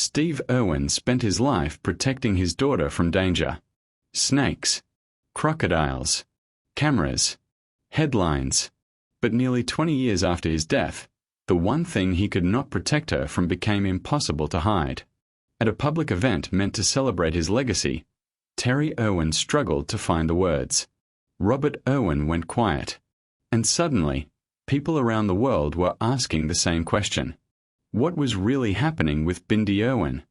Steve Irwin spent his life protecting his daughter from danger. Snakes, crocodiles, cameras, headlines. But nearly 20 years after his death, the one thing he could not protect her from became impossible to hide. At a public event meant to celebrate his legacy, Terri Irwin struggled to find the words. Robert Irwin went quiet. And suddenly, people around the world were asking the same question. What was really happening with Bindi Irwin?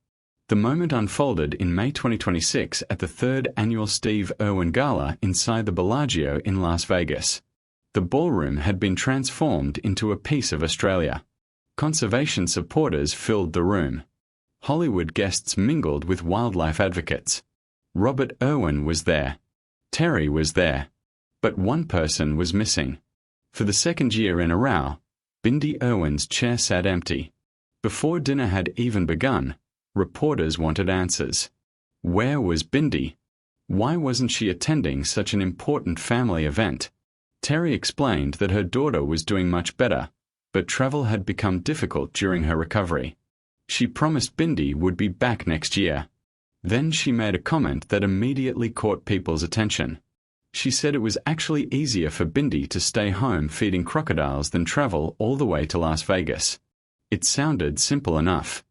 The moment unfolded in May 2026 at the 3rd annual Steve Irwin Gala inside the Bellagio in Las Vegas. The ballroom had been transformed into a piece of Australia. Conservation supporters filled the room. Hollywood guests mingled with wildlife advocates. Robert Irwin was there. Terri was there. But one person was missing. For the second year in a row, Bindi Irwin's chair sat empty. Before dinner had even begun, reporters wanted answers. Where was Bindi? Why wasn't she attending such an important family event? Terri explained that her daughter was doing much better, but travel had become difficult during her recovery. She promised Bindi would be back next year. Then she made a comment that immediately caught people's attention. She said it was actually easier for Bindi to stay home feeding crocodiles than travel all the way to Las Vegas. It sounded simple enough.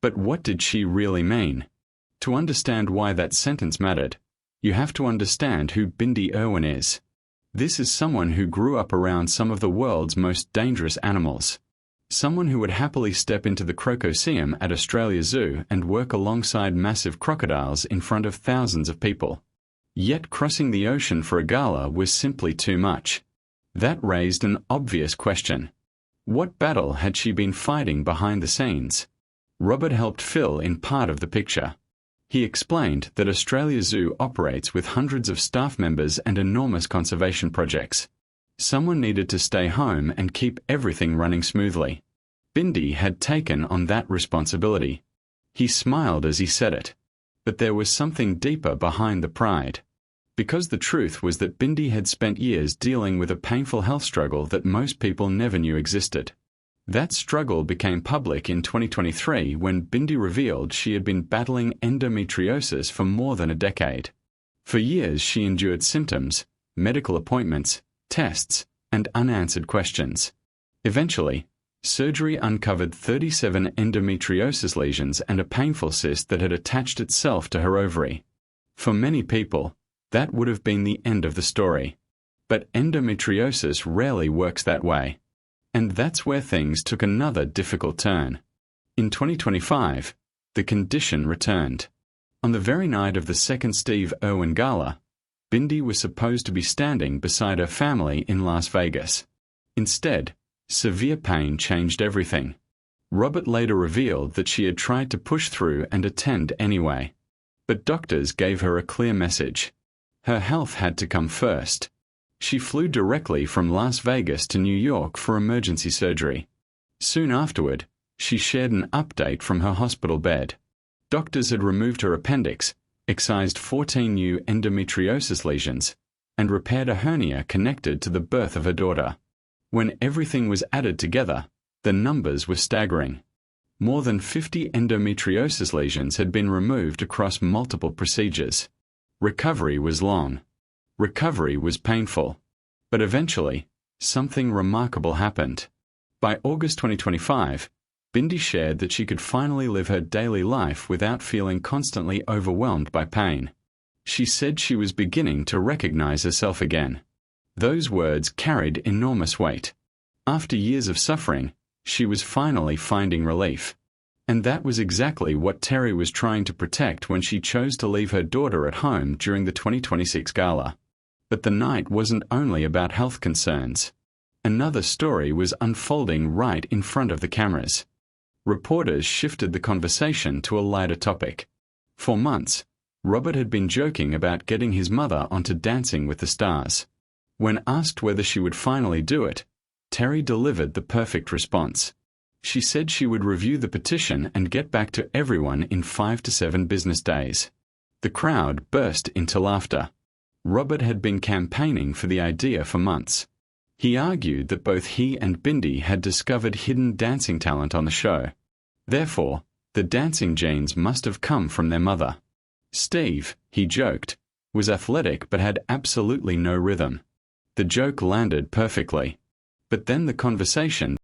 But what did she really mean? To understand why that sentence mattered, you have to understand who Bindi Irwin is. This is someone who grew up around some of the world's most dangerous animals. Someone who would happily step into the Crocoseum at Australia Zoo and work alongside massive crocodiles in front of thousands of people. Yet crossing the ocean for a gala was simply too much. That raised an obvious question. What battle had she been fighting behind the scenes? Robert helped fill in part of the picture. He explained that Australia Zoo operates with hundreds of staff members and enormous conservation projects. Someone needed to stay home and keep everything running smoothly. Bindi had taken on that responsibility. He smiled as he said it. But there was something deeper behind the pride. Because the truth was that Bindi had spent years dealing with a painful health struggle that most people never knew existed. That struggle became public in 2023 when Bindi revealed she had been battling endometriosis for more than a decade. For years she endured symptoms, medical appointments, tests, and unanswered questions. Eventually, surgery uncovered 37 endometriosis lesions and a painful cyst that had attached itself to her ovary. For many people, that would have been the end of the story. But endometriosis rarely works that way. And that's where things took another difficult turn. In 2025, the condition returned. On the very night of the second Steve Irwin Gala, Bindi was supposed to be standing beside her family in Las Vegas. Instead, severe pain changed everything. Robert later revealed that she had tried to push through and attend anyway. But doctors gave her a clear message. Her health had to come first. She flew directly from Las Vegas to New York for emergency surgery. Soon afterward, she shared an update from her hospital bed. Doctors had removed her appendix, excised 14 new endometriosis lesions, and repaired a hernia connected to the birth of her daughter. When everything was added together, the numbers were staggering. More than 50 endometriosis lesions had been removed across multiple procedures. Recovery was long. Recovery was painful. But eventually, something remarkable happened. By August 2025, Bindi shared that she could finally live her daily life without feeling constantly overwhelmed by pain. She said she was beginning to recognize herself again. Those words carried enormous weight. After years of suffering, she was finally finding relief. And that was exactly what Terri was trying to protect when she chose to leave her daughter at home during the 2026 gala. But the night wasn't only about health concerns. Another story was unfolding right in front of the cameras. Reporters shifted the conversation to a lighter topic. For months, Robert had been joking about getting his mother onto Dancing with the Stars. When asked whether she would finally do it, Terri delivered the perfect response. She said she would review the petition and get back to everyone in 5 to 7 business days. The crowd burst into laughter. Robert had been campaigning for the idea for months. He argued that both he and Bindi had discovered hidden dancing talent on the show. Therefore, The dancing genes must have come from their mother. Steve, he joked, was athletic but had absolutely no rhythm. The joke landed perfectly. But then the conversation